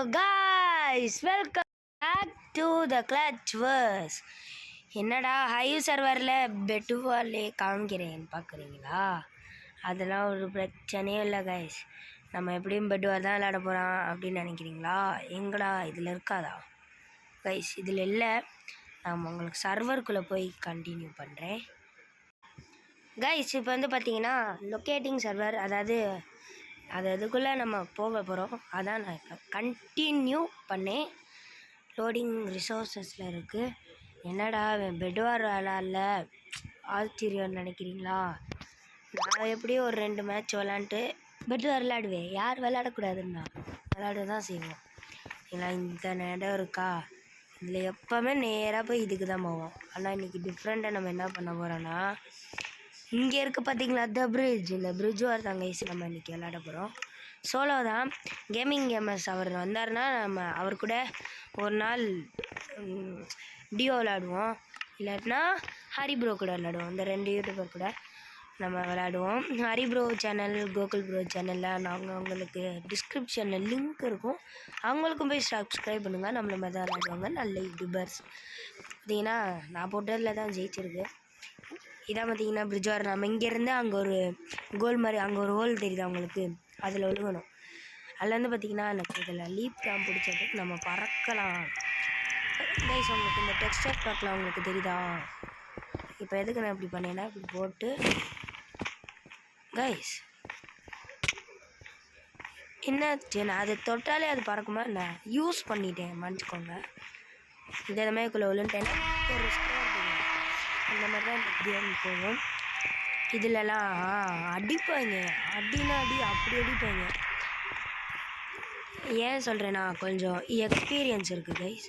guys, welcome back to the Clutch Verse. என்னடா ஹைவ் சர்வரில் பெட்டுவாலே காமிக்கிறேன்னு பார்க்குறீங்களா? அதெல்லாம் ஒரு பிரச்சனையும் இல்லை கைஸ். நம்ம எப்படியும் பெட்டுவார் தான் விளையாட போகிறோம் அப்படின்னு நினைக்கிறீங்களா? எங்கடா இதில் இருக்காதா கைஸ்? இதில் இல்லை. நான் உங்களுக்கு சர்வருக்குள்ளே போய் கண்டினியூ பண்ணுறேன் கைஸ். இப்போ வந்து பார்த்தீங்கன்னா லொக்கேட்டிங் சர்வர், அதாவது அதுக்குள்ளே நம்ம போக போகிறோம். அதான் நான் இப்போ கண்டினியூ பண்ணேன். லோடிங் ரிசோர்ஸஸில் இருக்குது. என்னடா பெட்வார் விளாட்ல ஆச்சரியம் நினைக்கிறீங்களா? நான் எப்படியும் ஒரு 2 மேட்ச் விளாண்டுட்டு பெட்வார் விளாடுவேன். யார் விளாடக்கூடாதுன்னா விளாட தான் செய்வோம். ஏன்னா இந்த இடம் இருக்கா, இதில் எப்போவுமே நேராக போய் இதுக்கு தான் போவோம். ஆனால் இன்றைக்கி டிஃப்ரெண்ட்டாக நம்ம என்ன பண்ண போகிறோன்னா, இங்கே இருக்குது பார்த்தீங்களா த பிரிட்ஜ், இந்த பிரிட்ஜ் வரதாங்க ஈஸி. நம்ம இன்றைக்கி விளாட போகிறோம். சோலோ தான். கேமிங் கேமர்ஸ் அவர் வந்தார்னா நம்ம அவர் கூட ஒரு நாள் டியோ விளாடுவோம், இல்லாட்டினா ஹரி ப்ரோ கூட விளாடுவோம். இந்த 2 யூடியூபர் கூட நம்ம விளாடுவோம். Hari bro channel, Gokul bro சேனலில் நாங்கள் அவங்களுக்கு டிஸ்கிரிப்ஷனில் லிங்க் இருக்கும், அவங்களுக்கும் போய் சப்ஸ்கிரைப் பண்ணுங்கள். நம்மள மாதிரி தான் விளாடுவாங்க, நல்ல யூடியூபர்ஸ். பார்த்தீங்கன்னா நான் போட்டதில் தான் ஜெயிச்சிருக்கு. இதான் பார்த்தீங்கன்னா பிரிட்ஜ் வர. நம்ம இங்கேருந்து அங்கே ஒரு கோல் மாதிரி, அங்கே ஒரு ஹோல் தெரியுது அவங்களுக்கு, அதில் ஒழுகணும். அதில் வந்து பார்த்திங்கன்னா எனக்கு இதில் லீப் தான் பிடிச்சது. நம்ம பறக்கலாம் கைஸ். உங்களுக்கு இந்த டெக்ஸ்டர் பார்க்கலாம், உங்களுக்கு தெரியுதா? இப்போ எதுக்கு நான் இப்படி பண்ணேன்னா, இப்படி போட்டு கைஸ் என்னாச்சு, நான் அதை தொட்டாலே அது பறக்குமா? நான் யூஸ் பண்ணிட்டேன், மன்னிச்சுக்கோங்க. இந்த மாதிரி விழுந்துட்டேன்னா ஒரு அந்த மாதிரி தான் இந்த கேம் போகும். இதிலலாம் அடிப்பாங்க, அடினா அடி, அப்படி அடிப்பாங்க. ஏன் சொல்கிறேன்னா கொஞ்சம் எக்ஸ்பீரியன்ஸ் இருக்குது கைஸ்.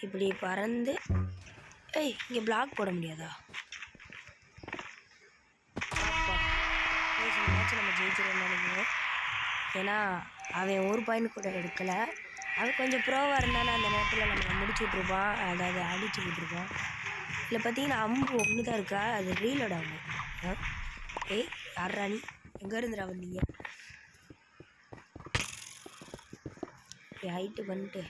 இப்படி பறந்து இங்கே பிளாக் போட முடியாதா? மேட்ச் நம்ம ஜெயிச்சிருவோம்னு நினைக்கிறோம். ஏன்னா அவன் ஒரு பாயிண்ட் கூட எடுக்கலை. அவன் கொஞ்சம் ப்ரோவாக இருந்தானே அந்த நேரத்தில் நம்ம முடிச்சு விட்ருப்பான், அதாவது அடிச்சு விட்ருப்பான். இதில் பார்த்தீங்கன்னா அம்பு ஒன்று தான் இருக்கா, அது ரீலோட் ஆகும். யார் ராணி, எங்கே இருந்துடா வந்தீங்க? ஹைட்டு பண்ணிட்டு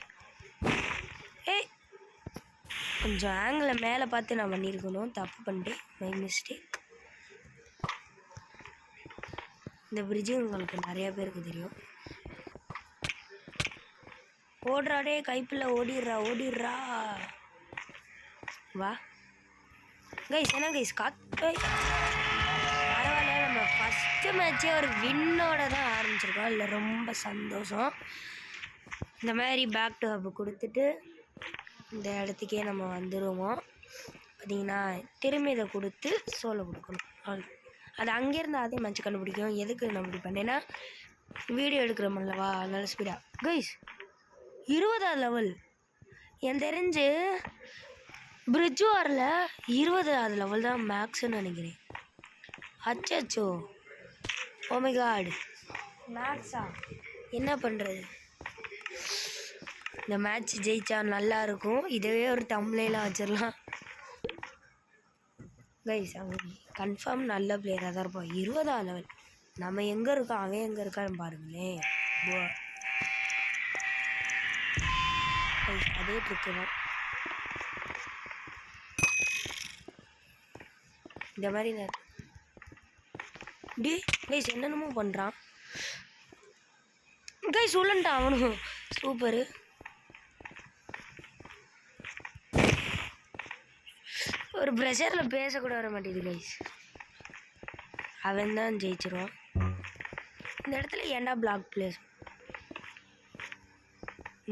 கொஞ்சம் ஆங்கிளை மேலே பார்த்து நான் பண்ணியிருக்கணும், தப்பு பண்ணிட்டேன், மை மிஸ்டேக். இந்த பிரிட்ஜு உங்களுக்கு நிறையா பேருக்கு தெரியும். ஓடுறாடே கைப்பில், ஓடிடுறா வா கைஸ். என்ன கைஸ் பரவாயில்ல, நம்ம ஃபஸ்ட்டு மேட்ச்சே ஒரு வின்னோட தான் ஆரம்பிச்சிருக்கோம். இல்லை ரொம்ப சந்தோஷம். இந்த மாதிரி பேக் டு ஹப் கொடுத்துட்டு இந்த இடத்துக்கே நம்ம வந்துடுவோம். பார்த்திங்கன்னா திரும்பி இதை கொடுத்து சோலை கொடுக்கணும். அது அங்கேருந்து அதே மேட்ச் கண்டுபிடிக்கும். எதுக்கு நம்ம இப்படி பண்ணேன்னா, வீடியோ எடுக்கிறோம்லவா, நல்ல ஸ்பீடாக கைஸ். 20ஆவது லெவல் என் தெரிஞ்சு பிரிட்ஜ் வாரில் 20ஆவது லெவல் தான் மேக்ஸ்ன்னு நினைக்கிறேன். அச்சோ, ஓ மை காட், மேக்ஸா? என்ன பண்ணுறது? இந்த மேட்ச் ஜெயிச்சா நல்லா இருக்கும். இதவே ஒரு தம்ப்நெயிலாக வச்சிடலாம் கைஸ். அவங்க கன்ஃபார்ம் நல்ல பிளேயராக தான் இருப்போம். 20ஆவது லெவல். நம்ம எங்கே இருக்கோம், அவன் எங்கே இருக்கான்னு பாருங்களேன். அதே ட்ரிக்கு தான். இந்த மாதிரி கைஸ் என்னென்னமோ பண்ணுறான் கைஸ். உள்ளன்ட்டான் அவனும். சூப்பரு. ஒரு ப்ரெஷரில் பேசக்கூட வர மாட்டேங்குது கைஸ். அவன் தான் ஜெயிச்சிருவான். இந்த இடத்துல ஏன்டா பிளாக் பிளேஸ்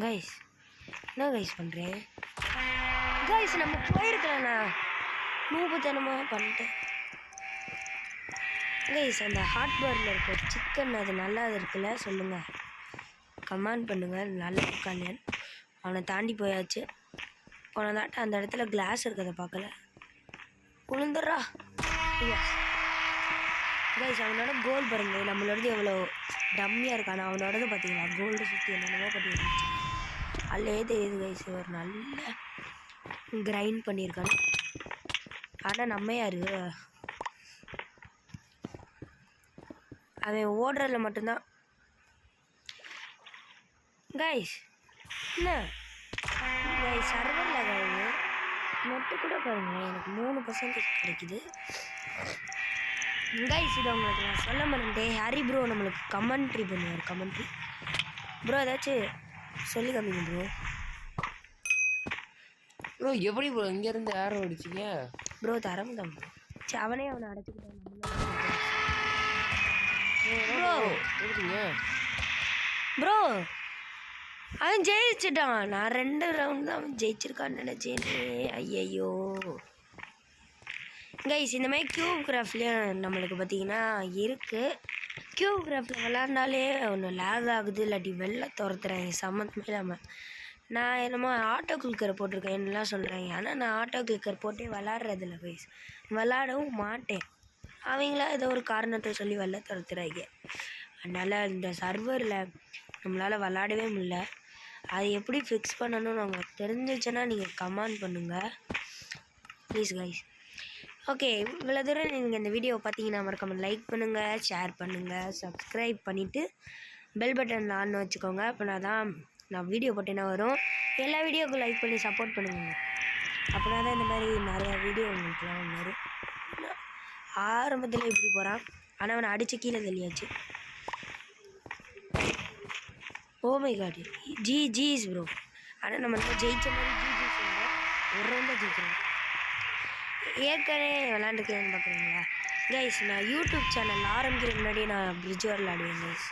கைஸ்? என்ன கைஸ் பண்ணுறேன் கைஸ்? நம்ம போயிருக்கலண்ணா, நூபத்தனமாக பண்ணிட்டேன் கைஸ். அந்த ஹாட் பாரில் இருக்க சிக்கன் அது நல்லா இருக்குல்ல, சொல்லுங்கள், கமெண்ட் பண்ணுங்கள். நல்லா இருக்கானேன்னு. அவனை தாண்டி போயாச்சு. போனதாட்ட அந்த இடத்துல கிளாஸ் இருக்கிறத பார்க்கல, உளுந்துடுறா கைஸ். அவனோட கோல் பாருங்க, நம்மளோடது எவ்வளோ டம்மியாக இருக்கானா. அவனோடது பார்த்தீங்களா, கோல்டு சுற்றி என்னென்னமோ பண்ணிருந்துச்சு. அல்லே தெரியுது கைஸ், ஒரு நல்ல கிரைண்ட் பண்ணியிருக்கானு. ஆனால் நம்ம யார், அவன் ஓடுறதுல மட்டும்தான் கைஸ். என்ன சர்வரில் ஆகாது நெட்டு கூட பாருங்களேன் எனக்கு 3% கிடைக்குது கைஸ். இதை உங்களுக்கு நான் சொல்ல மாட்டேன். ஹரி ப்ரோ நம்மளுக்கு கமெண்ட்ரி பண்ணுவார். கமெண்ட்ரி ப்ரோ ஏதாச்சும் சொல்லி காமிங்க ப்ரோ. ப்ரோ எப்படி ப்ரோ இங்கேருந்து யாரோ அடிச்சிங்க ப்ரோ தரம் தான் ப்ரோ. சரி அவனே அவனை அடைச்சிக்கிட்டான். ப்ரோ எப்படிங்க ப்ரோ அவன் ஜெயிச்சிட்டான். நான் 2 ரவுண்ட் தான் அவன் ஜெயிச்சிருக்கான்னு நினச்சேனே. ஐயையோ கைஸ் இந்த மாதிரி கியூப் கிராஃப்ட்லேயும் நம்மளுக்கு பார்த்தீங்கன்னா இருக்குது. கியூப் கிராஃப்டில் விளாட்னாலே ஒன்று லேக் ஆகுது, இல்லாட்டி வெளில துரத்துறேன் சம்மந்தமே இல்லாமல். நான் என்னமோ ஆட்டோ கிளிக்கர் போட்டிருக்கேன் என்னெல்லாம் சொல்கிறாங்க. ஆனால் நான் ஆட்டோ கிளிக்கர் போட்டே விளாட்றதில்ல கைஸ், விளாடவும் மாட்டேன். அவங்களா ஏதோ ஒரு காரணத்தை சொல்லி வெளில துரத்துறாங்க. அதனால் இந்த சர்வரில் நம்மளால் விளாடவே முடியல. அது எப்படி ஃபிக்ஸ் பண்ணணும்னு உங்களுக்கு தெரிஞ்சிச்சுன்னா நீங்கள் கமெண்ட் பண்ணுங்கள் ப்ளீஸ் கைஸ். ஓகே இவ்வளோ தூரம் நீங்கள் இந்த வீடியோவை பார்த்தீங்கன்னா மறக்காம லைக் பண்ணுங்கள், ஷேர் பண்ணுங்கள், சப்ஸ்கிரைப் பண்ணிவிட்டு பெல் பட்டன் ஆன் வச்சுக்கோங்க. அப்படின்னா தான் நான் வீடியோ போட்டேன்னா வரும். எல்லா வீடியோவுக்கும் லைக் பண்ணி சப்போர்ட் பண்ணுங்க. அப்படின்னா தான் இந்த மாதிரி நிறையா வீடியோ உங்களுக்குலாம் வரும். ஆரம்பத்தில் இப்படி போகிறான் ஆனால் அவனை அடித்து கீழே தள்ளியாச்சு. ஓமை காடு ஜிஸ் ப்ரோ. ஆனால் நம்ம ஜெயிச்ச மாதிரி ஜிஜிஸ் இல்லை, ஒரு ரவுண்டாக ஜெயிக்கிறோம். ஏற்கனவே விளாண்டுக்கிறேன்னு பார்க்குறீங்களா கைஸ்? நான் யூடியூப் சேனல் ஆரம்பிக்கிற முன்னாடியே நான் பிரிட்ஜ் வார் விளாடுவேன் கைஸ்.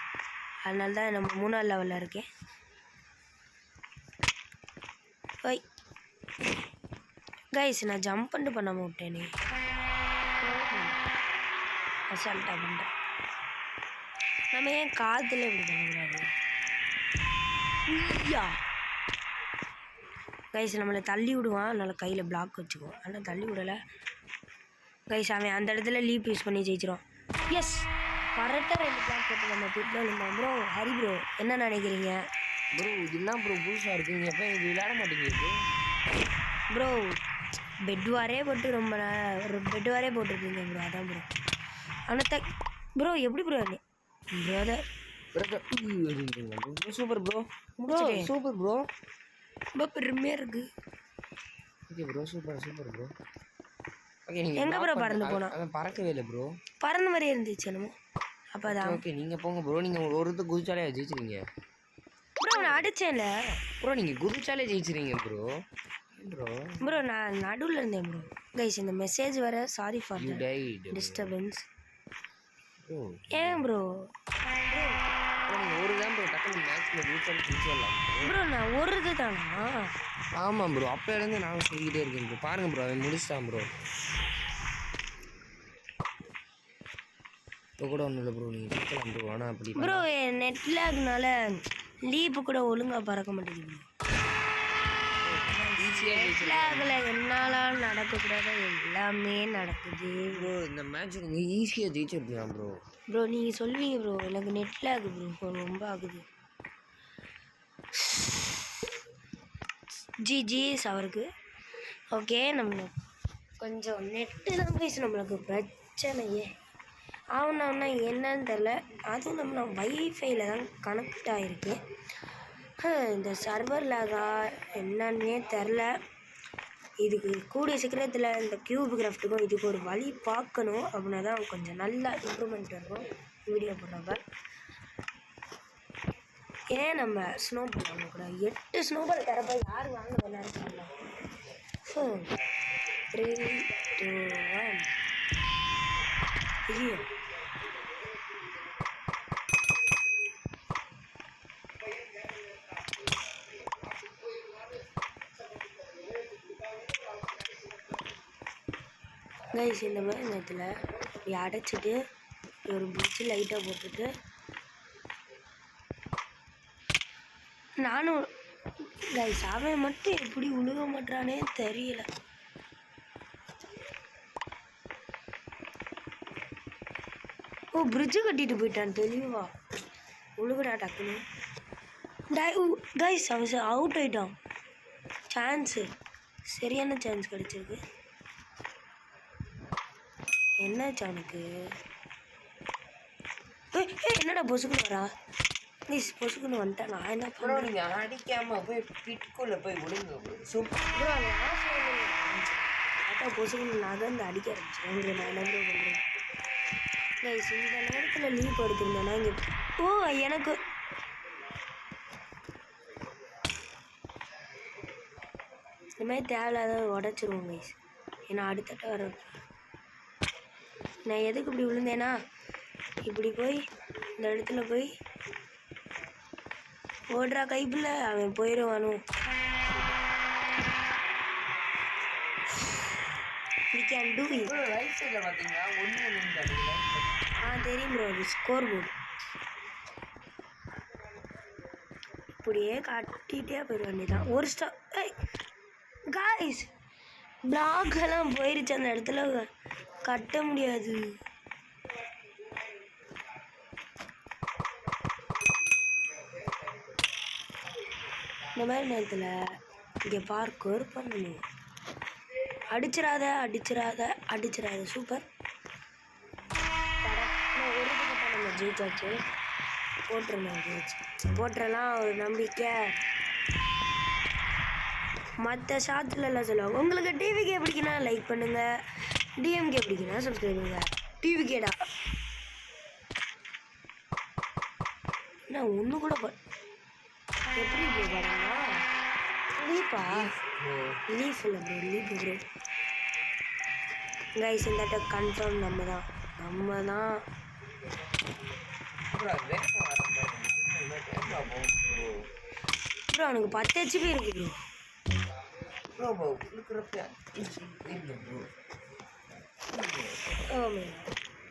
அதனால தான் நம்ம 3ஆவது லெவலில் இருக்கேன். ஓய் கைஸ் நான் ஜம்ப் பண்ணிட்டு பண்ணாமல் விட்டேனே, அசால்ட்டாக பண்ணுறேன். நம்ம ஏன் காற்றுல இப்படி பண்ணக்கூடாது? ஐயா கைஸ் நம்மளை தள்ளி விடுவான், அதனால் கையில் பிளாக் வச்சுக்குவோம். ஆனால் தள்ளி விடலை கைஸ். அவன் அந்த இடத்துல லீப் யூஸ் பண்ணி ஜெயிச்சிரும். எஸ் கரெக்டாக 2 பிளாக் போட்டு நம்ம பிட்டில் இருந்தான். ப்ரோ ஹரி ப்ரோ என்ன நினைக்கிறீங்க? ப்ரோ இதெல்லாம் ப்ரோ புதுசாக இருக்குங்க, எப்போ இது விளையாட மாட்டேங்குது ப்ரோ? பெட் வாரே போட்டு ரொம்ப ஒரு பெட் வாரே போட்டுருக்கீங்க ப்ரோ, அதான் ப்ரோ. ஆனால் ப்ரோ எப்படி bro brother super bro. Bro super bro, ரொம்ப பெருமையாக இருக்குது. Okay bro super super bro. Okay நீங்கள் எங்கே ப்ரோ பறந்து போனோம்? அவன் பறக்கவே இல்லை ப்ரோ, பறந்த மாதிரியே இருந்துச்சு என்னமோ. அப்போ தான் ஓகே நீங்கள் போங்க ப்ரோ. நீங்கள் ஒரு குதிச்சாலே ஜெயிச்சிருவீங்க ப்ரோ. நான் அடித்தேன்ல ப்ரோ, நீங்கள் குதிச்சாலே ஜெயிச்சிருவீங்க ப்ரோ. ப்ரோ நான் நடுவில் இருந்தேன் ப்ரோ. கைஸ் இந்த மெசேஜ் வர சாரி ஃபார் டிஸ்டர்பன்ஸ். ஏன் ப்ரோ? ஒரு தான் ப்ரோ டக்குனு மேட்ச்சில் குதிச்சாலும் ப்ரோ நான் ஒரு இது தானா? ஆமாம் ப்ரோ, அப்போலேருந்து நான் சொல்லிக்கிட்டே இருக்கேன் ப்ரோ. பாருங்கள் ப்ரோ அவன் முடிச்சிட்டான் ப்ரோ. இப்போ கூட ஒன்றும் இல்லை ப்ரோ, நீங்கள் சுற்றலாம் ப்ரோ. ஆனால் அப்படி ப்ரோ நெட்லாக்னால லீப்பு கூட ஒழுங்காக பறக்க மாட்டேங்குது. நெட்லாகில் என்னால் நடக்கக்கூடாது எல்லாமே நடக்குது ப்ரோ. இந்த மேட்ச் நீங்கள் ஈஸியாக ஜெயிச்சிருக்கலாம் ப்ரோ. ப்ரோ நீங்கள் சொல்வீங்க ப்ரோ, எனக்கு நெட்லாக் ப்ரோ ரொம்ப ஆகுது. ஜிஜிஎஸ் அவருக்கு. ஓகே நம்ம கொஞ்சம் நெட்டு தான் பேச நம்மளுக்கு பிரச்சனையே. ஆகுனா என்னன்னு தெரில. அதுவும் நம்ம வைஃபைல தான் கனெக்ட் ஆகிருக்கு. இந்த சர்வர் லாகா என்னன்னே தெரில. இதுக்கு கூடிய சீக்கிரத்தில் இந்த கியூப் கிராஃப்ட்டுக்கும் இதுக்கு ஒரு வழி பார்க்கணும். அப்படின்னா தான் கொஞ்சம் நல்லா இம்ப்ரூவ்மெண்ட் இருக்கும் வீடியோ போடுறப்ப. ஏன் நம்ம ஸ்னோபால் வாங்கக்கூடாது? 8 ஸ்னோபால் தரப்போ யார் வாங்க விளையாடுறாங்க? 3 2 1 ஐயோ கைஸ் இந்த மாதிரி நேரத்தில் இப்படி அடைச்சிட்டு ஒரு பிரிட்ஜு லைட்டாக போட்டுட்டு நானும் கைஸ் அவன் மட்டும் எப்படி உழுக மாட்டானே தெரியல. ஓ பிரிட்ஜு கட்டிட்டு போயிட்டான் தெளிவா. உழுகுடா டக்குன்னு. கைஸ் அவன் அவுட் ஆகிட்டான். சான்ஸு சரியான சான்ஸ் கிடச்சிருக்கு. என்னாச்சு அவனுக்கு? என்னடா பொசுக்கு வரா? ப்ளீஸ் பொசுக்குன்னு வந்துட்டேன் நான் என்ன ப்ரோ பண்ணுறேன் நீங்கள் அடிக்காமல் போய் பிட்குள்ளே போய் விடுங்க ப்ரோ சூப்பர் ப்ரோ அந்த அதான் பொசுக்குன்னு நகர்ந்து அடிக்க ஆரம்பிச்சேன் உங்களுக்கு நான் என்ன ப்ரோ பண்ணுறேன் கைஸ் இந்த நேரத்தில் லீவ் எடுத்திருந்தேன்னா இங்கே ஓ எனக்கு இந்த மாதிரி தேவையில்லாத உடச்சிருவோம் கைஸ் ஏன்னா அடுத்தட்ட வர நான் எதுக்கு இப்படி விழுந்தேன்னா இப்படி போய் இந்த இடத்துல போய் ஓடுறா கைப்புல அவன் போயிடுவானோ we can do it bro right சைடில் பார்த்தீங்கன்னா ஒன்று தெரியும் ப்ரோ அது ஸ்கோர் போர்டு இப்படியே கட்டிகிட்டே போயிட வேண்டியதான் ஒரு ஸ்டார் காய்ஸ் பிளாக் எல்லாம் போயிருச்சு அந்த இடத்துல கட்ட முடியாது இந்த மாதிரி நேரத்தில் இங்கே பார்க்கர் பண்ணணும் அடிச்சிடாத சூப்பர் ஒரு பக்கம் நம்ம ஜெயிச்சாச்சு போட்டுறலாம் ஒரு நம்பிக்கை மற்ற ஷார்ட்ஸ்லாம் சொல்லுவாங்க உங்களுக்கு டிவிக்கே பிடிக்குன்னா லைக் பண்ணுங்கள் டிஎம்கே பிடிக்குன்னா சப்ஸ்கிரைப் பண்ணுங்கள் டிவிக்கேடா நான் ஒன்று கூட எப்படி இப்போ பாருங்களா லீப்பா லீஃப் இல்லை ப்ரோ லீஃப் ப்ரோ கைஸ் இந்த கன்ஃபார்ம் நம்ம தான் ப்ரோ அவனுக்கு 10 HP இருக்கு ப்ரோ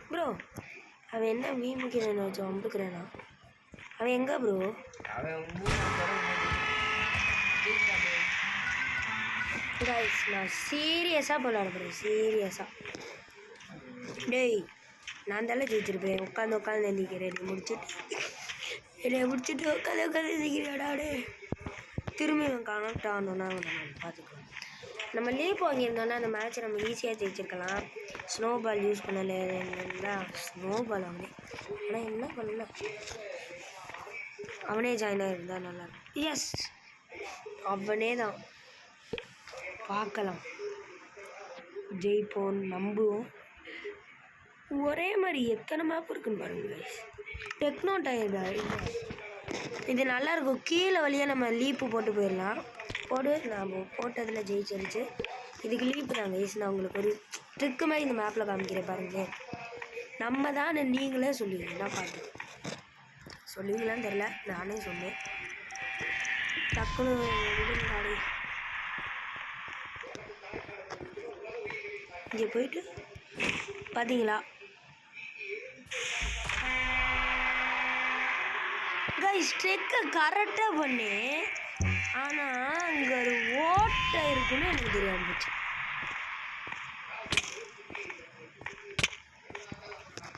ப்ரோ அவன் என்ன வீமுக்கிறேன்னு வச்சு அம்புக்கிறேனா அவன் எங்கே ப்ரோ கைஸ் நான் சீரியஸாக விளாட போகிறேன் சீரியஸாக டேய் நான் தானே ஜெயிச்சிருப்பேன் உட்காந்து எழுதிக்கிறேன் என்னை முடிச்சுட்டு உட்காந்து எழுதிக்கிறேடா டே திரும்பி கனெக்ட் ஆகணுன்னா நம்ம பார்த்துக்கலாம் நம்ம லீப் வாங்கியிருந்தோன்னா அந்த மேட்ச்சை நம்ம ஈஸியாக ஜெயிச்சிருக்கலாம் ஸ்னோ பால் யூஸ் பண்ணலைன்னா ஸ்னோ பால் அவனே ஆனால் என்ன பண்ணல அவனே ஜாயின் ஆகிருந்தா நல்லாயிருக்கும் எஸ் அவனே தான் பார்க்கலாம் ஜெயிப்போம் நம்புவோம் ஒரே மாதிரி எத்தனை மேப் இருக்குன்னு பாருங்க டெக்னோ டயர் இது நல்லாயிருக்கும் கீழே வழியாக நம்ம லீப்பு போட்டு போயிடலாம் நான் போட்டதில் ஜெயிச்சிருச்சு இதுக்கு லீப்பு தாங்க நான் உங்களுக்கு ஒரு ட்ரிக்கு மாதிரி இந்த மேப்பில் காமிக்கிறேன் பாருங்களேன் நம்ம தான் நீங்களே சொல்லுவீங்க நான் பார்த்து சொல்லுவீங்களான்னு தெரில நானே சொன்னேன் டக்குன்னு விடுங்காடி இங்கே போயிட்டு பார்த்தீங்களா கைஸ் ட்ரெக்கை கரெக்டாக பண்ணி ஆனால் அங்கே ஒரு ஓட்டை இருக்குன்னு எனக்கு தெரியாம போச்சு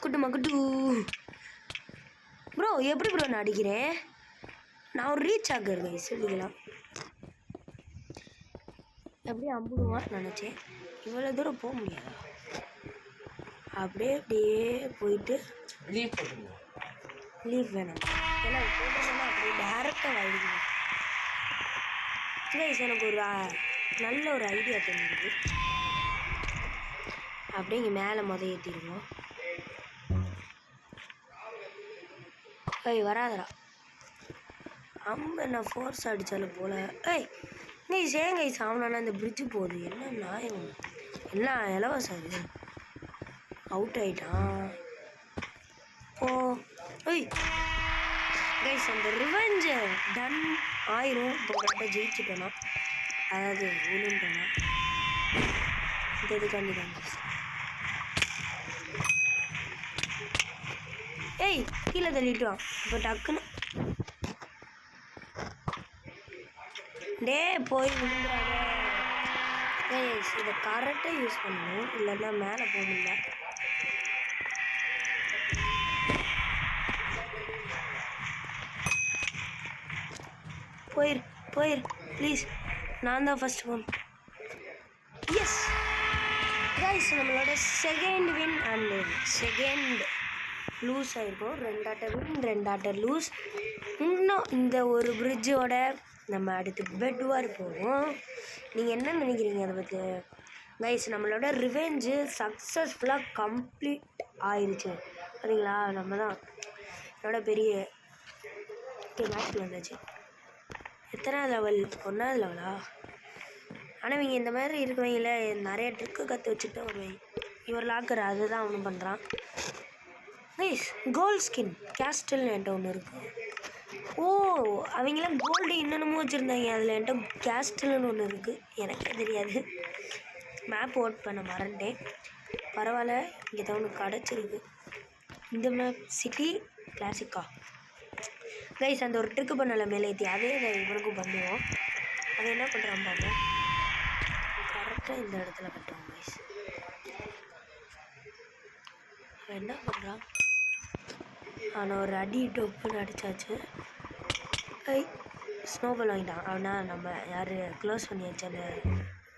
குட்டு ப்ரோ எப்படி ப்ரோ நான் அடிக்கிறேன் நான் ஒரு ரீச் ஆகிறேன் கைஸ் சொல்லிக்கலாம் எப்படி அம்புடுவான்னு நினச்சேன் இவ்வளோ தூரம் போக முடியாதா அப்படியே போயிட்டு லீஃப் வேணும் ஏன்னா போட்டோம்னா அப்படியே டேரெக்டாக வாங்கிக்கணும் கைஸ் எனக்கு ஒரு நல்ல ஒரு ஐடியா தெரிஞ்சுது அப்படியே இங்கே மேலே ஏற்றிடுவோம் வராதரா நான் ஃபோர்ஸ் அடித்தாலும் போல கைஸ் கைஸ் ஆகணும்னா இந்த பிரிட்ஜு போகுது என்ன நியாயம் எல்லாம் இலவசம் அது அவுட் ஆகிட்டான் கைஸ் அந்த ரிவெஞ்சு டன் ஆயிரும் இப்போ ஜெயிச்சுட்டோன்னா அதாவது விழுந்தோன்னா இந்த இதுக்காண்டி தான் கீழே தள்ளிட்டுவான் இப்போ டக்குன்னு போய் விழுந்துடாத இதை கரெக்டாக யூஸ் பண்ணணும் இல்லைன்னா மேலே போக முடியல போயிரு ப்ளீஸ் நான் தான் ஃபஸ்ட் போன் எஸ் கைஸ் நம்மளோட second win and second lose ஆகிருக்கும் 2 ஆட்டர் வின் 2 ஆட்டர் லூஸ் இன்னும் இந்த ஒரு பிரிட்ஜோட நம்ம அடுத்து பெட் வார் போவோம். நீங்கள் என்ன நினைக்கிறீங்க அதை பற்றி? கைஸ், நம்மளோட ரிவெஞ்சு சக்ஸஸ்ஃபுல்லாக கம்ப்ளீட் ஆயிடுச்சு. சரிங்களா? நம்ம தான் என்னோட பெரிய மேட்ச்சில் வந்தாச்சு. எத்தனாவது லெவல்? 1வது லெவலா? ஆனால் இவங்க இந்த மாதிரி இருக்கவங்கள நிறைய ட்ரிக்கு கற்று வச்சுட்டு தான் வருவாங்க. இவர் லாக்கர் அதுதான் ஒன்றும் பண்ணுறான். கைஸ், கோல்ட் ஸ்கின் கேஸ்டல்னு என்கிட்ட ஒன்று இருக்குது. ஓ, அவங்களாம் கோல்டு என்னென்னமோ வச்சுருந்தாங்க. அதில் என்கிட்ட கேஸ்டல்னு ஒன்று இருக்குது. எனக்கே தெரியாது. மேப் ஓட் பண்ண மறந்துட்டேன். பரவாயில்ல, இங்கே தான் ஒன்று கிடச்சிருக்கு. இந்த மேப் சிட்டி கிளாசிக்கா. கைஸ், அந்த ஒரு ட்ரிக்கு பண்ணல மேலேத்தி, அதே இவனுக்கும் பண்ணுவோம். அதை என்ன பண்ணுறான் பார்ப்போம். கரெக்டாக இந்த இடத்துல கட்டுவோம். கைஸ், அவன் என்ன பண்ணுறான்? அவனை ஒரு அடி டொப்புன்னு அடித்தாச்சு. ஸ்னோபால் வாங்கிட்டான். அவனா நம்ம யார் க்ளோஸ் பண்ணியாச்சு. அந்த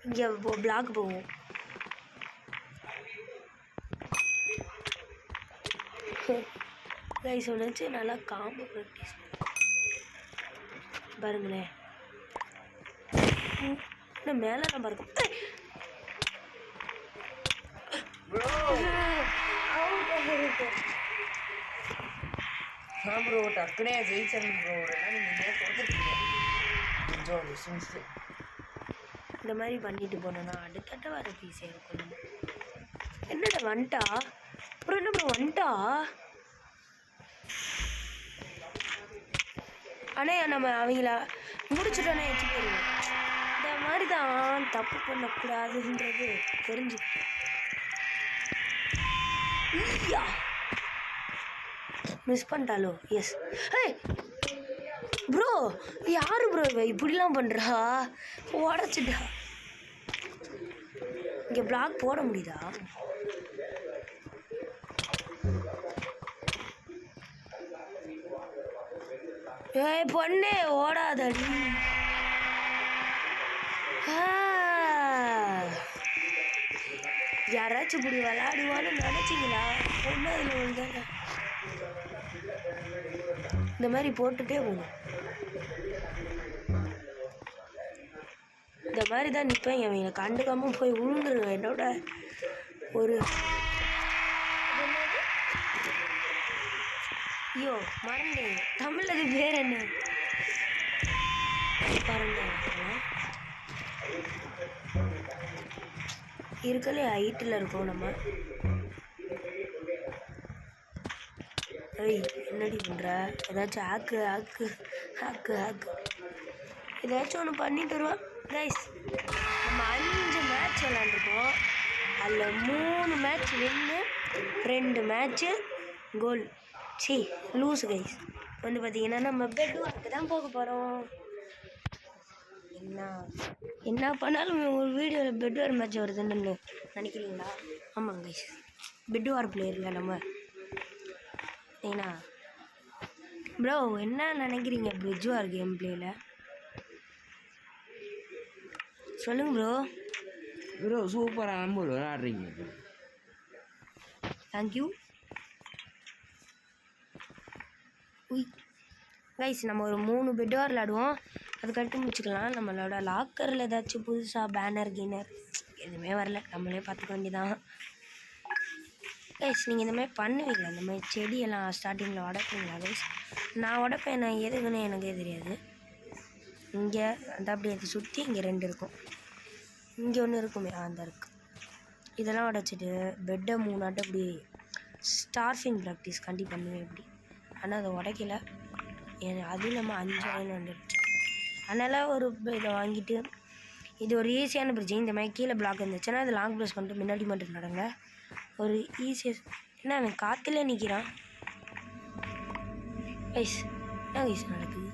இங்கே பிளாக் போவோம். கைஸ், ஒன்று வச்சு நல்லா காம்போ ப்ராக்டிஸ் பாருங்களேன். இன்னும் மேலே நம்ம இருக்கும். ப்ரோ டக்குனே ஜெயிச்சேன் ப்ரோ. நீங்கள் கொடுத்துருக்கீங்க கொஞ்சம் டிஸ்டன்ஸு. இந்த மாதிரி பண்ணிட்டு போனோன்னா அடுத்தட்ட வர பீஸே இருக்கும். என்னடா வந்துட்டா? அப்புறம் என்ன ப்ரோ வந்துட்டா? ஆனால் நம்ம அவங்கள முடிச்சுட்டோன்னே வச்சு போயிடுவோம். இந்த மாதிரி தான் தப்பு பண்ணக்கூடாதுன்றது தெரிஞ்சுக்கிட்டேன். மிஸ் பண்ணிட்டாலோ? எஸ். ப்ரோ, யாரு ப்ரோ இப்படிலாம் பண்ணுறா? உடச்சிட்டா. இங்கே பிளாக் போட முடியுதா? பொண்ணே ஓடாதடி. யாராச்சும் இப்படி விளையாடுவான்னு நினச்சிங்களா? பொண்ணு அதில் ஒழுங்காங்க இந்த மாதிரி போட்டுகிட்டே போகணும். இந்த மாதிரி தான் நிற்பேன். அவங்களை கண்டுக்காமல் போய் விழுந்துருவேன். என்னோட ஒரு ஐயோ மறந்தேன். தமிழ் அது பேர் என்ன பாருங்க. இருக்கலே ஹைட்டில் இருக்கோம் நம்ம. ஏய், என்னடி பண்ணுற? ஏதாச்சும் ஆக்கு ஆக்கு ஆக்கு ஆக்கு ஏதாச்சும் ஒன்று பண்ணிட்டு வருவான். கைஸ், நம்ம 5 மேட்ச் விளாண்டுருக்கோம். அதில் 3 மேட்ச் வின்னு, 2 மேட்ச்சு கோல். சி லூஸ். கைஸ், வந்து பார்த்தீங்கன்னா நம்ம பெட் வார்க்கு தான் போக போகிறோம். என்ன பண்ணாலும் ஒரு வீடியோவில் பெட் வார் மேட்ச் வருதுன்னு நினைக்கிறீங்களா? ஆமாங்க கைஸ், பெட் வார் பிளேயரில் நம்ம ஏன்னா ப்ரோ என்ன நினைக்கிறீங்க பெட் வார் கேம் பிளேயில்? சொல்லுங்க ப்ரோ. ப்ரோ சூப்பராக நம்ம விளையாடுறீங்க. தேங்க்யூ. கைஸ், நம்ம ஒரு 3 பெட் வார் விளாடுவோம். அதுக்கடுத்து முடிச்சுக்கலாம். நம்மளோட லாக்கரில் ஏதாச்சும் புதுசாக பேனர் கீனர் எதுவுமே வரல. நம்மளே பார்த்துக்க வேண்டியதான். கைஸ், நீங்கள் இந்த மாதிரி பண்ணுவீங்களா? இந்த மாதிரி செடியெல்லாம் ஸ்டார்டிங்கில் உடைப்பீங்களா? கைஸ், நான் உடைப்பேன். நான் எதுக்குன்னு எனக்கே தெரியாது. இங்கே அந்த அப்படி அதை சுற்றி இங்கே 2 இருக்கும். இங்கே ஒன்று இருக்குமே, அந்த இருக்குது. இதெல்லாம் உடைச்சிட்டு பெட்டை 3 ஆட்டம் இப்படி ஸ்டார்ஃபிங் ப்ராக்டிஸ் கண்டி பண்ணுவேன் இப்படி. ஆனால் அதை உடைக்கல. அதுவும் இல்லாமல் 5 ஆயிரம் வந்துடுச்சு. அதனால் ஒரு இதை வாங்கிட்டு இது ஒரு ஈஸியான பிரிட்ஜ். இந்த மாதிரி கீழே பிளாக் இருந்துச்சுன்னா அது லாங் ப்ரெஸ் பண்ணிட்டு முன்னாடி மட்டும் நடங்க. ஒரு ஈஸியாக என்ன அவன் காற்றுல நிற்கிறான். கைஸ், என்ன கைஸ் நடக்குது?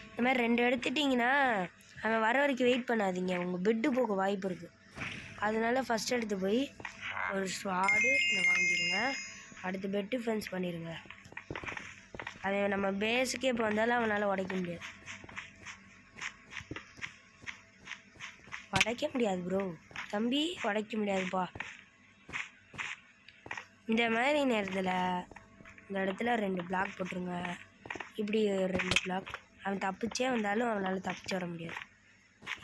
இந்த மாதிரி 2 எடுத்துட்டிங்கன்னா அவன் வர வரைக்கும் வெயிட் பண்ணாதீங்க. உங்கள் பெட்டு போக வாய்ப்பு இருக்குது. அதனால ஃபஸ்ட் எடுத்து போய் ஒரு ஸ்வாடு வாங்கிடுங்க. அடுத்து பெட்டு ஃபென்ஸ் பண்ணிடுங்க. அது நம்ம பேஸுக்கே இப்போ வந்தாலும் அவனால் உடைக்க முடியாது. உடைக்க முடியாது ப்ரோ. தம்பி, உடைக்க முடியாதுப்பா. இந்த மாதிரி நேரத்தில் இந்த இடத்துல 2 பிளாக் போட்டுருங்க. இப்படி 2 பிளாக். அவன் தப்பிச்சே வந்தாலும் அவனால் தப்பிச்சு வர முடியாது.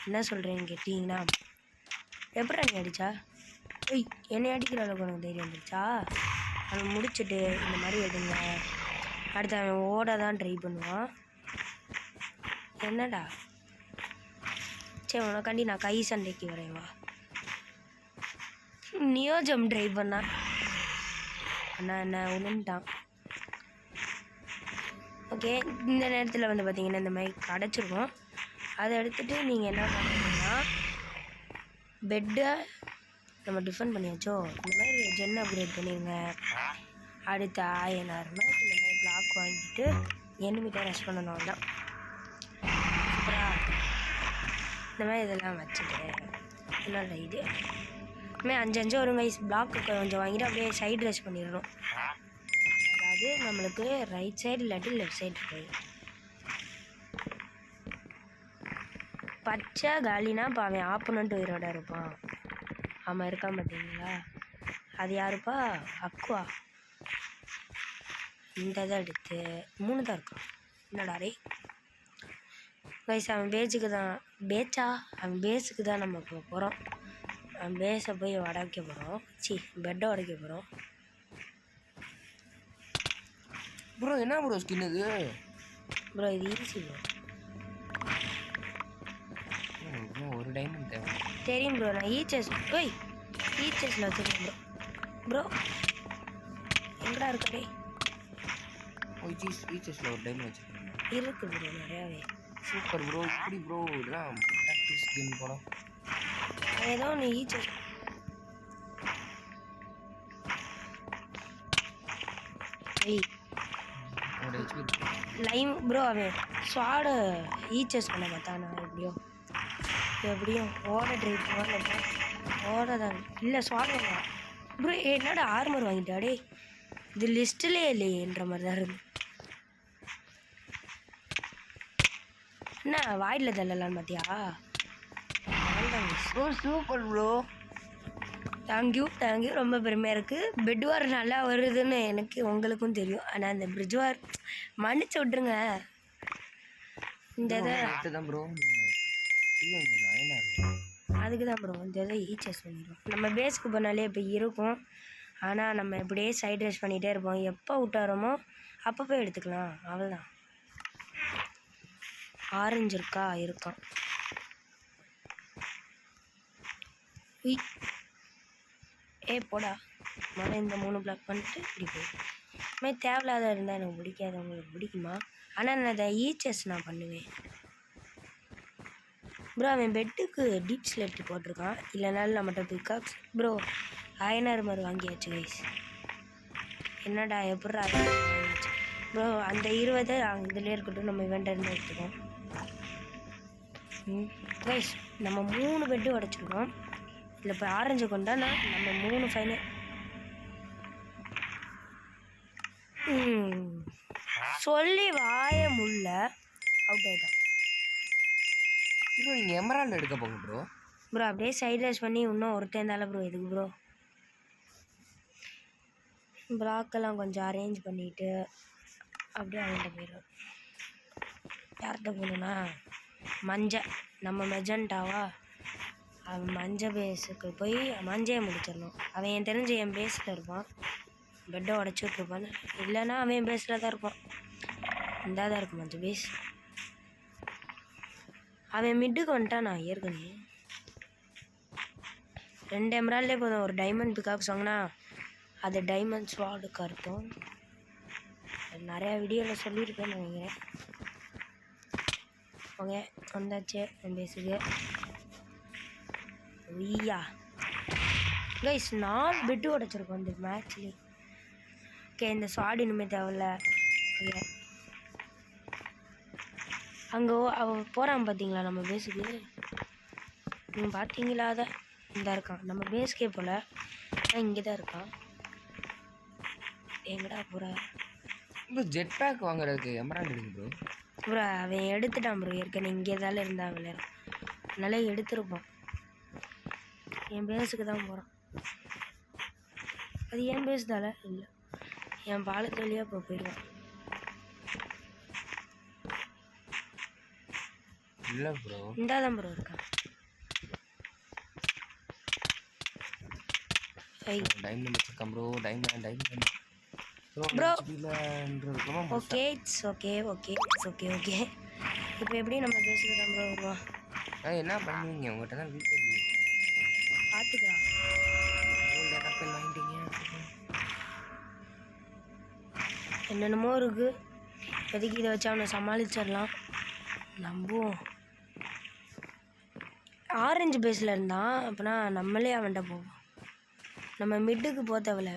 என்ன சொல்கிறேன்னு கேட்டிங்கன்னா, எப்படா நீ அடித்தா? ஏய், என்னை அடிக்கிற அளவுக்கு உனக்கு தைரியம் வந்துருச்சா? அவன் முடிச்சுட்டு இந்த மாதிரி எடுங்க. அடுத்து அவன் ஓட தான் ட்ரை பண்ணுவான். என்னடா? சரி, உனக்காண்டி நான் கை சண்டைக்கு வரேன் வா. நியோஜம் ட்ரை பண்ணா அண்ணா என்ன உளுந்துட்டான். ஓகே, இந்த நேரத்தில் வந்து பார்த்தீங்கன்னா இந்த மாதிரி கிடச்சிருக்கும். அதை எடுத்துகிட்டு நீங்கள் என்ன பண்ணுறீங்கன்னா, பெட்டை நம்ம டிஃபன் பண்ணியாச்சோ, இந்த மாதிரி ஜென் அப்கிரேட் பண்ணிடுங்க. அடுத்த ஆயனாருன்னா இந்த மாதிரி பிளாக் வாங்கிட்டு எனிமிட்ட ரெஸ்ட் பண்ணணும் தான். அப்புறம் இந்த மாதிரி இதெல்லாம் வச்சுட்டு என்னோட இது இதுமாதிரி 5 வரும் கைஸ். பிளாக்கு கொஞ்சம் வாங்கிட்டு அப்படியே சைடு ரெஸ்ட் பண்ணிடணும். அதாவது நம்மளுக்கு ரைட் சைடு இல்லாட்டி லெஃப்ட் சைடு இருக்கு. பச்சை காலினா இப்போ அவன் ஆப்போனன்ட் உயிரோட இருப்பான். அவன் இருக்கான் பார்த்தீங்களா? அது யாருப்பா? அக்குவா. இந்த இதை எடுத்து 3 தான் இருக்கான். என்னடா ரே கைஸ், அவன் பேஸுக்கு தான் நம்ம போக போகிறோம். அவன் பேஸை போய் உடைக்க போகிறோம். பெட்டை உடைக்க போகிறோம். ப்ரோ என்ன ப்ரோ ஸ்கின் இது? ப்ரோ இது ஈஸி ப்ரோ. ஒரு டைமண்ட் தேவை. தெரியும் ப்ரோ. நான் ஈச்சஸில் வச்சுருக்கேன் ப்ரோ. எங்கடா இருக்கடே? ஈச்சஸில் ஒரு டைமண்ட் வச்சுருக்கேன். இருக்கு ப்ரோ, நிறையாவே. Super bro. இப்படி ப்ரோ இதெல்லாம் ப்ராக்டிஸ் கேம் போல. ஏதோ ஒன்று ஈச்சஸ் லைம் ப்ரோ. அவன் ஸ்வாடு ஈச்சஸ் பண்ண பார்த்தான். நான் எப்படியும் ஓட ட்ரை பண்ணுவான். ஓட தான் இல்லை, ஸ்வாட் வாங்க ப்ரோ. என்னோட ஆர்மர் வாங்கிட்டாடே. இது லிஸ்ட்டிலே இல்லையேன்ற மாதிரி தான் இருந்து. என்ன வாயில் தள்ளலான்னு பார்த்தியா? Super bro. தேங்க்யூ. ரொம்ப பெருமையாக இருக்குது. பெட் வார் நல்லா வருதுன்னு எனக்கு உங்களுக்கும் தெரியும். ஆனால் அந்த பிரிட்ஜ் வார் மன்னிச்சு விட்ருங்க. இந்த இதை ப்ரோ அதுக்கு தான் ப்ரோ இந்த இதை ஈச்சஸ் பண்ணிடுவோம். நம்ம பேஸ்க்கு போனாலே இப்போ இருக்கும். ஆனால் நம்ம இப்படியே சைட் ரெஸ்ட் பண்ணிகிட்டே இருப்போம். எப்போ விட்டாரோமோ அப்போ போய் எடுத்துக்கலாம். அவ்வளோதான். ஆரஞ்சு இருக்கான். போடா முதல்ல இந்த 3 பிளாக் பண்ணிட்டு இப்படி போய் இதுமாதிரி தேவையில்லாத இருந்தால் எனக்கு பிடிக்காது. உங்களுக்கு பிடிக்குமா? ஆனால் நான் அதை ஈச்சஸ் நான் பண்ணுவேன் ப்ரோ. அவன் பெட்டுக்கு டீப் ஸ்லெட் போட்டிருக்கான். இல்லைனாலும் நம்மகிட்ட பிக்காக்ஸ் ப்ரோ. அயனார் மாதிரி வாங்கியாச்சு கைஸ். என்னடா எப்படா வாங்கியாச்சு ப்ரோ? அந்த 20 இதிலே இருக்கட்டும். நம்ம இவன்ட்ட இருந்து எடுத்துக்கோம் கைஸ். நம்ம 3 பெட்டு உடச்சிருக்கோம். இதில் இப்போ ஆரஞ்சு கொண்டா நம்ம 3 ஃபைனல். சொல்லி வாய முள்ள அவுட் ஆகிட்டான் ப்ரோ. நீங்கள் எமரால்டு எடுக்க போங்க ப்ரோ. அப்படியே சைட் ரேஸ் பண்ணி இன்னும் ஒருத்தன் இருந்தாலும் ப்ரோ. எதுக்கு ப்ரோ? பிளாக்கெல்லாம் கொஞ்சம் அரேஞ்ச் பண்ணிவிட்டு அப்படியே அவன்கிட்ட போயிடும். யார்கிட்ட போகணுன்னா நம்ம மெஜண்டாவா அவன் மஞ்சள் பேஸுக்கு போய் மஞ்சையை முடிச்சிடணும். அவன் என் தெரிஞ்சு என் பேஸில் இருப்பான். பெட்டை உடச்சி விட்ருப்பான். இல்லைன்னா அவன் பேஸில் தான் இருப்பான். இந்த தான் இருக்கும் மஞ்சள் பேஸ். அவன் மிட்டுக்கு வந்துட்டான். நான் ஏற்கனவே 2 எமரால்டே போதும். ஒரு டைமண்ட் பிக்காக்ஸ் வாங்கினா அது டைமண்ட் ஸ்வாடுக்கு அர்த்தம். நிறையா வீடியோவில் சொல்லியிருப்பேன்னு நினைக்கிறேன். ஓகே, வந்தாச்சு என் பேஸுக்கு. ஐயா கைஸ் 4 பெட்டு உடச்சிருக்கோம் இந்த மேட்ச்லேயே. ஓகே, இந்த ஸ்வாட் இனிமேல் தேவையில்ல. ஓகே, அங்கே அவன் போகிறான் பார்த்தீங்களா நம்ம பேஸுக்கு? நீங்கள் பார்த்தீங்களா? அதை இந்த இருக்கான் நம்ம பேஸ்க்கே போல். இங்கே தான் இருக்கான். எங்கடா போகிற ப்ரோ? ஜெட் பேக் வாங்குறதுக்கு எமரால்டு எடுங்க ப்ரோ. அவன் எடுத்துட்டான் ப்ரோ. ஏற்கனவே இங்கே தான் இருந்தான் விளையாட. அதனால எடுத்துருப்பான். என் பேஸுக்கு தான் போகிறான். அது என் பேஸ் தானே? இல்லை, என் பாலத்து வழியாக இப்போ போயிடுவான். இல்லை ப்ரோ. இந்த தான் ப்ரோ இருக்கான். டைமண்ட் வச்சிருக்கான் ப்ரோ. டைமண்ட் ப்ரோ இருக்கமா. Okay it's okay okay it's okay okay. இப்போ எப்படி நம்ம பேசுகிறோம் ப்ரோ வருவோம். என்ன பண்ணுவீங்க உங்கள்கிட்ட தான் வீட்டு பார்த்துக்கலாம். வாங்கிட்டீங்க என்னென்னமோ இருக்குது. இப்போதைக்கு இதை வச்சு அவனை சமாளிச்சிடலாம். நம்புவோம். ஆரஞ்சு பேஸில் இருந்தான் அப்படின்னா நம்மளே அவன்கிட்ட போவோம். நம்ம மிட்டுக்கு போக தேவையில்ல.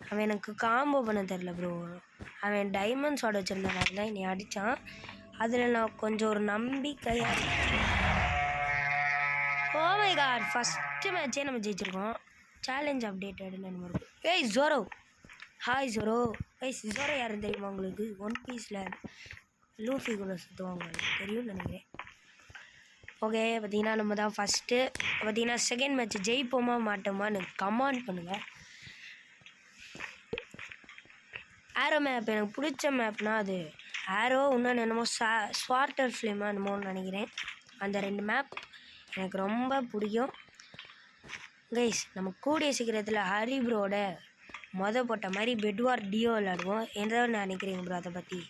அவன் எனக்கு காம்போ பண்ண தெரில ப்ரோ. அவன் டைமண்ட் ஷாட் வச்சுருந்தனால தான் என்னை அடித்தான். அதில் நான் கொஞ்சம் ஒரு நம்பிக்கையாக. ஓ மை காட், ஃபஸ்ட்டு மேட்ச்சே நம்ம ஜெயிச்சிருக்கோம். சேலஞ்ச் அப்டேட்டடுன்னு நம்ம இருக்கும். ஏய் ஜோரோ, ஹாய் ஜோரோ. ஜோரோ யாருன்னு தெரியுமா உங்களுக்கு? ஒன் பீஸில் லூஃபி கூட சுற்றுவாங்க, தெரியும்னு நினைக்கிறேன். ஓகே, பார்த்தீங்கன்னா நம்ம தான் ஃபஸ்ட்டு. பார்த்தீங்கன்னா செகண்ட் மேட்ச் ஜெயிப்போமா மாட்டோமான்னு கமெண்ட் பண்ணுங்கள். ஆரோ மேப் எனக்கு பிடிச்ச மேப்னா அது ஆரோ, இன்னொன்று என்னமோ ஸ்வார்டர் ஃப்ளேமா என்னமோன்னு நினைக்கிறேன். அந்த 2 மேப் எனக்கு ரொம்ப பிடிக்கும் கைஸ். நம்ம கூடிய சீக்கிரத்தில் ஹரி ப்ரோட போட்ட மாதிரி பெட்வார் டியோ விளாடுவோம். எந்த நினைக்கிறீங்க ப்ரோ அதை பற்றி?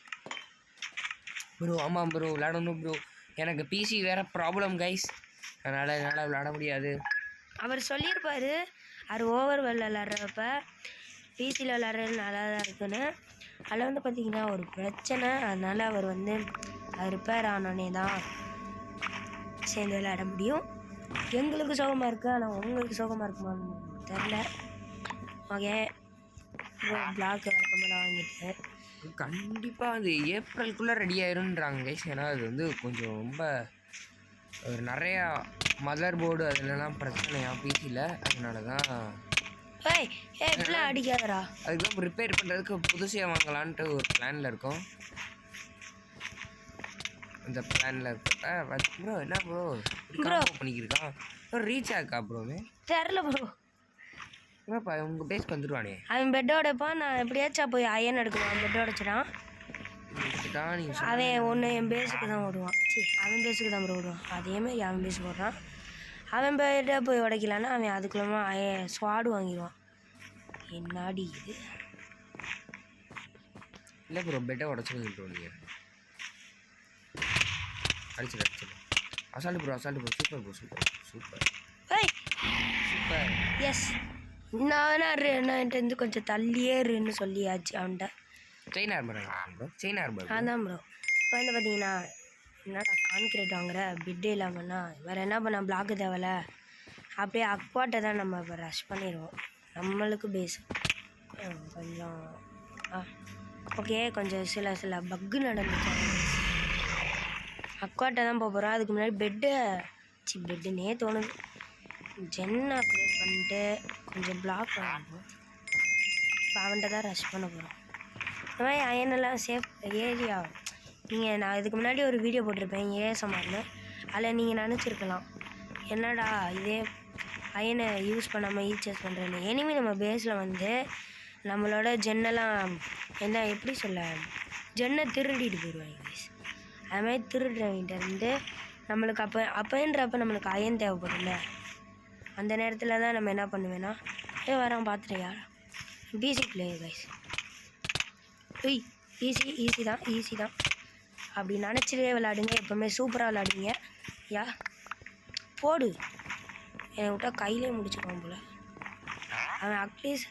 ப்ரோ ஆமாம் ப்ரோ, விளாடணும் ப்ரோ. எனக்கு பிசி வேறு ப்ராப்ளம் கைஸ், அதனால் என்னால் விளாட முடியாது. அவர் சொல்லியிருப்பார் அவர் ஓவர் வெல் விளாட்றப்ப பிசியில் விளாட்றது நல்லா தான் இருக்குன்னு. அதில் வந்து பார்த்திங்கன்னா ஒரு பிரச்சனை. அதனால் அவர் வந்து அது ரிப்பேர் ஆனோடனே தான் சேர்ந்து விளையாட முடியும். எங்களுக்கு சோகமாக இருக்குது, ஆனால் உங்களுக்கு சோகமாக இருக்குமான்னு தெரில. ஓகே, பிளாக் வழக்கமெல்லாம் வாங்கிட்டு கண்டிப்பாக அது ஏப்ரலுக்குள்ளே ரெடி ஆயிருன்றாங்க கைஸ். ஏன்னா அது வந்து கொஞ்சம் ரொம்ப நிறையா மதர் போர்டு அதுலலாம் பிரச்சனையா பிசியில், அதனால தான் அடிக்காதரா. அதுக்கப்புறம் ரிப்பேர் பண்ணுறதுக்கு புதுசாக வாங்கலான்ட்டு ஒரு பிளானில் இருக்கோம். அந்த பிளானில் இருக்கப்ப ப்ரோ என்ன ப்ரோ பண்ணிக்கிருக்கான் ரீச் ஆக்கா ப்ரோமே தெரில ப்ரோ. என்னப்பா உங்கள் பேஸ்க்கு வந்துடுவானே அவன் பெட்டோடப்பான். நான் எப்படியாச்சும் போய் அயன் எடுக்கணும். பெட்டோட வச்சுடான் அவன். ஒன்று என் பேஸுக்கு தான் ஓடுவான். அவன் பேஸுக்கு தான் ப்ரோ ஓடுவான். அதேமாதிரி அவன் பேஸுக்கு ஓடுறான். அவன் பெட்டை போய் உடைக்கலான்னா அவன் அதுக்குள்ளமா ஸ்வாடு வாங்கிடுவான். என்னாடி இது? இல்லை ப்ரோ, பெட்டை உடச்சிருங்க ப்ரோ. நீங்கள் அடிச்சிடு assault bro. Super bro, super. Yes, நான் என்கிட்ட கொஞ்சம் தள்ளியே இருன்னு சொல்லியாச்சு அவன்கிட்ட. செயின் ஆர்மர் ப்ரோ, அதான் ப்ரோ. இப்போ வந்து பார்த்தீங்கன்னா என்னடா கான்கிரீட் வாங்குற பிட்டே இல்லாமன்னா வேறு என்ன பண்ண பிளாக்கு தேவையில்ல. அப்படியே அக்வாட்டை தான் நம்ம இப்போ ரஷ் பண்ணிடுவோம். நம்மளுக்கு பேஸ் கொஞ்சம் ஓகே. கொஞ்சம் சில பக்கு நடந்துச்சு. அக்வாட்டை தான் போகிறோம். அதுக்கு முன்னாடி பெட்டுன்னே தோணுது. ஜென்னை அப்டேட் பண்ணிட்டு கொஞ்சம் பிளாக் வாங்குவோம். இப்போ அவன்கிட்ட தான் ரஷ் பண்ண போகிறோம். இந்த மாதிரி அயனெல்லாம் சேஃப் ஏரியா. நான் இதுக்கு முன்னாடி ஒரு வீடியோ போட்டிருப்பேன் ஏஎஸ்எம்ஆர்னு. அதில் நீங்கள் நினச்சிருக்கலாம் என்னடா இதே அயனை யூஸ் பண்ணாமல் ஈச்சஸ் பண்ணுறேன்னு. எனிமே நம்ம பேஸில் வந்து நம்மளோட ஜென்னெல்லாம் என்ன எப்படி சொல்ல, ஜென்னை திருடிட்டு போயிடுவாங்க கைஸ். அதுமாதிரி திருடுறவங்கிட்ட இருந்து நம்மளுக்கு அப்போன்றப்ப நம்மளுக்கு அயன் தேவைப்படும்ல. அந்த நேரத்தில் தான் நம்ம என்ன பண்ணுவேன்னா வரான் பார்த்துட்டியா பிசி பிளேயர் கைஸ். ஈஸி தான் அப்படி நினச்சிட்டே விளாடுங்க. எப்போவுமே சூப்பராக விளாடுங்க. யா போடு, என்னை விட்டா கையிலே முடிச்சுக்குவான் போல் அவன். At least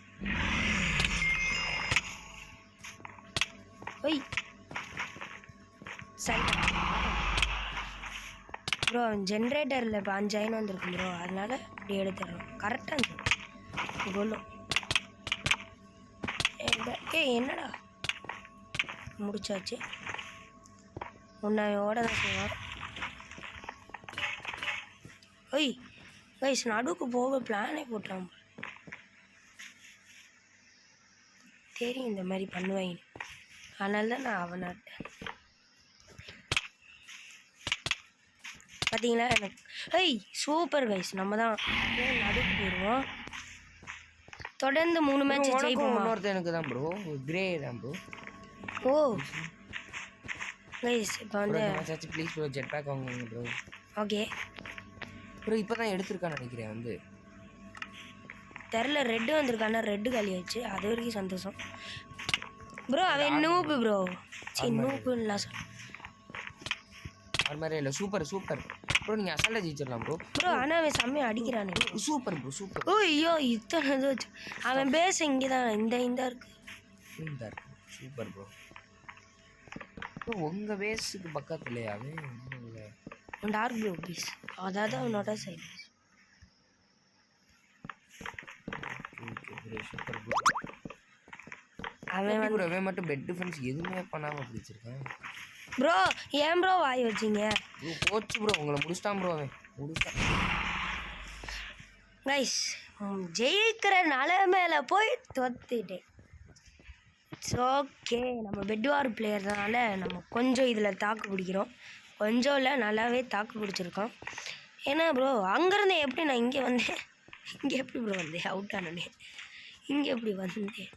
side bro. அவன் ஜென்ரேட்டரில் இப்போ 5 அயன் வந்துருக்கு ப்ரோ. அதனால் இப்படி எடுத்துடுறோம். கரெக்டாக இருந்துச்சு கொல்லும். என்னடா முடிச்சாச்சு. ஒன்று ஓட தான் செய்வான். கைஸ் நடுவுக்கு போக பிளானே போட்டுறான். தெரியும் இந்த மாதிரி பண்ணுவாங்க. அதனால தான் நான் அவனாட்டேன். பார்த்தீங்களா எனக்கு சூப்பர் கைஸ். நம்ம தான் நடுவுக்கு போயிடுவோம். தொடர்ந்து 3 மேட்ச் ஜெயிப்போம். இன்னொருத்த எனக்கு தான் ப்ரோ, கிரே தான் ப்ரோ. ஓ கைஸ் இப்போ ப்ரோ வந்து இந்த match please bro jet pack வாங்குங்க ப்ரோ. ஓகே ப்ரோ இப்போ தான் எடுத்திருக்கான்னு நினைக்கிறேன் வந்து. தெரில ரெட்டு வந்திருக்கானா ரெட்டு காலி ஆச்சு அது வரைக்கும் சந்தோஷம் ப்ரோ. அவன் நூப்பு ப்ரோ. சரி நூப்புலாம் சொல் அது மாதிரி இல்லை. Super super bro. நீங்கள் அசால்ட்டாக ஜெயிச்சிடலாம் ப்ரோ. ப்ரோ ஆனால் அவன் செம்மையாக அடிக்கிறானு. Super bro super. ஓ ஐயோ இத்தனை இது வச்சு அவன் பேஸ் இங்கே தான் இந்த இருக்கு. Super bro. ப்ரோ உங்கள் பேஸுக்கு பக்கத்துலையா அவன் டார்க் ப்ளூ பீஸ் அதாவது அவனோட சைடு. Super bro. அவன் ப்ரோ அவன் மட்டும் பெட் டிஃபென்ஸ் எதுவுமே பண்ணாமல் பிடிச்சிருக்கான் ப்ரோ. ஏன் ப்ரோ வாய் வச்சிங்க ப்ரோ? போச்சு ப்ரோ உங்களை முடிச்சிட்டான் ப்ரோ. அவன் முடிச்சிட்டான் கைஸ். ஜெயிக்கிற நிலைமையில போய் தோத்துட்டேன். It's okay. நம்ம பெட்வார் பிளேயர்னால நம்ம கொஞ்சம் இதில் தாக்கு பிடிக்கிறோம். கொஞ்சம் இல்லை நல்லாவே தாக்கு பிடிச்சிருக்கோம். ஏன்னா ப்ரோ அங்கேருந்து எப்படி நான் இங்கே வந்தேன்? இங்கே எப்படி ப்ரோ வந்தேன்? அவுட் ஆனே இங்கே எப்படி வந்தேன்?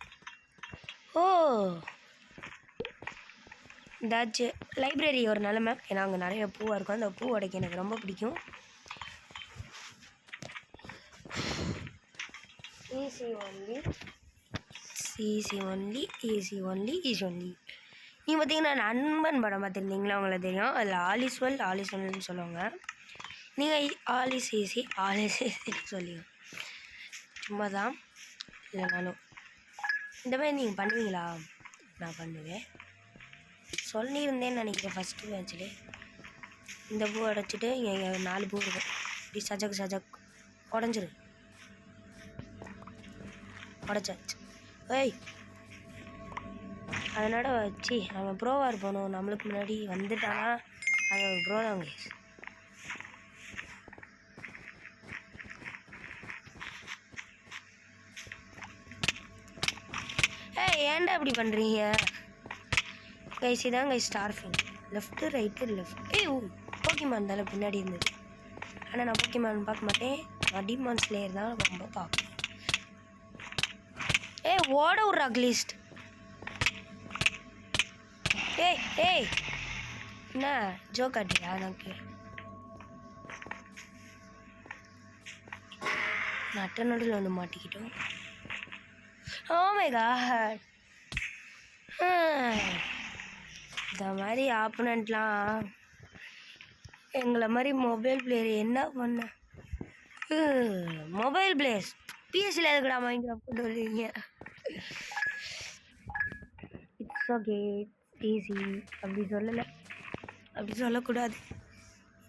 ஓ இதாச்சு லைப்ரரி ஒரு நிலமை. ஏன்னா அங்கே நிறைய பூவாக இருக்கும். அந்த பூ உடைக்க எனக்கு ரொம்ப பிடிக்கும். Easy only easy only easy only easy only. நீங்கள் பார்த்தீங்கன்னா நண்பன் படம் பார்த்துருந்தீங்களா? உங்களுக்கு தெரியும். அதில் ஆலிஸ்வெல்னு சொல்லுவாங்க. நீங்கள் ஆலிஸ் ஈஸி ஈஸின்னு சொல்லிங்க. சும்மா தான் இல்லை நானும் இந்த மாதிரி நீங்கள் பண்ணுவீங்களா? நான் பண்ணுவேன் சொல்லியிருந்தேன்னு நினைக்கிறேன் ஃபஸ்ட்டு மேட்ச்லேயே. இந்த பூ உடச்சிட்டு இங்கே 4 பூ இருக்கும். இப்படி சஜக் உடஞ்சிரு. உடச்சாச்சு. ஏய் அதனோட வச்சு அவன் ப்ரோவாக இருப்பானோ நம்மளுக்கு முன்னாடி வந்துட்டானா அவன் ஒரு ப்ரோ தாங்க. ஏய் ஏன்டா இப்படி பண்ணுறீங்க கைஸ்? இதான் guys star fin. Left right left. ஏய் போக்கிமான் தானே பின்னாடி இருந்தது. ஆனால் நான் போக்கிமான் பார்க்க மாட்டேன். நான் டிமான் ஸ்லேயர் தான் ரொம்ப பார்ப்பேன். ஏய் ஓட விட்றா அட்லீஸ்ட். ஏய் என்ன ஜோக் ஆட்டியா? எனக்கு நட்ட நடுவில் வந்து மாட்டிக்கிட்டோம். Oh my god. இந்த மாதிரி ஆப்போனண்ட்லாம் எங்களை மாதிரி மொபைல் பிளேயர் என்ன பண்ண? மொபைல் பிளேயர்ஸ் பிஎஸ்சியில் எதுக்குடா மைண்ட் கொண்டு வருவீங்க? இட்ஸ் ஓகே ஈஸி அப்படி சொல்லலை. அப்படி சொல்லக்கூடாது.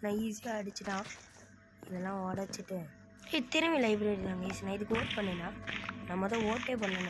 நான் ஈஸியாக அடிச்சிட்டான். இதெல்லாம் உடச்சிட்டு திரும்பி லைப்ரரி தாங்க ஈஸி. நான் இதுக்கு ஓட் பண்ணேன்னா நான் மொதல் ஓட்டே பண்ணேன்.